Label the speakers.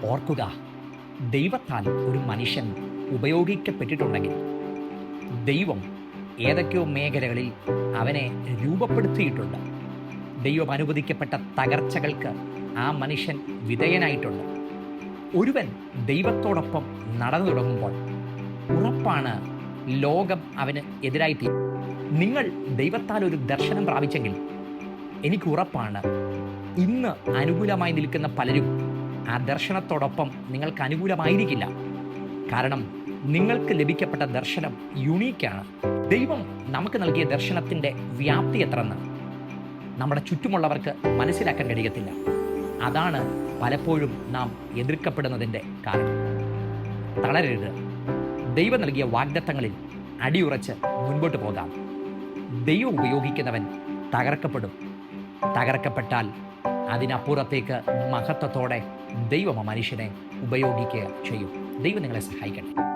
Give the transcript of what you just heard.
Speaker 1: ഓർക്കുക, ദൈവത്താൽ ഒരു മനുഷ്യൻ ഉപയോഗിക്കപ്പെട്ടിട്ടുണ്ടെങ്കിൽ ദൈവം ഏതൊക്കെയോ മേഖലകളിൽ അവനെ രൂപപ്പെടുത്തിയിട്ടുണ്ട്. ദൈവം അനുവദിക്കപ്പെട്ട തകർച്ചകൾക്ക് ആ മനുഷ്യൻ വിധേയനായിട്ടുണ്ട്. ഒരുവൻ ദൈവത്തോടൊപ്പം നടന്നു തുടങ്ങുമ്പോൾ ഉറപ്പാണ് ലോകം അവന് എതിരായി തീരും. നിങ്ങൾ ദൈവത്താൽ ഒരു ദർശനം പ്രാപിച്ചെങ്കിൽ എനിക്ക് ഉറപ്പാണ് ഇന്ന് അനുകൂലമായി നിൽക്കുന്ന പലരും ആ ദർശനത്തോടൊപ്പം നിങ്ങൾക്ക് അനുകൂലമായിരിക്കില്ല. കാരണം നിങ്ങൾക്ക് ലഭിക്കപ്പെട്ട ദർശനം യുണീക്കാണ്. ദൈവം നമുക്ക് നൽകിയ ദർശനത്തിൻ്റെ വ്യാപ്തി എത്രയെന്ന് നമ്മുടെ ചുറ്റുമുള്ളവർക്ക് മനസ്സിലാക്കാൻ കഴിയത്തില്ല. അതാണ് പലപ്പോഴും നാം എതിർക്കപ്പെടുന്നതിൻ്റെ കാരണം. തളരരുത്. ദൈവം നൽകിയ വാഗ്ദത്തങ്ങളിൽ അടിയുറച്ച് മുൻപോട്ട് പോകാം. ദൈവം ഉപയോഗിക്കുന്നവൻ തകർക്കപ്പെടും. തകർക്കപ്പെട്ടാൽ അതിനപ്പുറത്തേക്ക് മഹത്വത്തോടെ ദൈവം മനുഷ്യനെ ഉപയോഗിക്കുക ചെയ്യും. ദൈവം നിങ്ങളെ സഹായിക്കട്ടെ.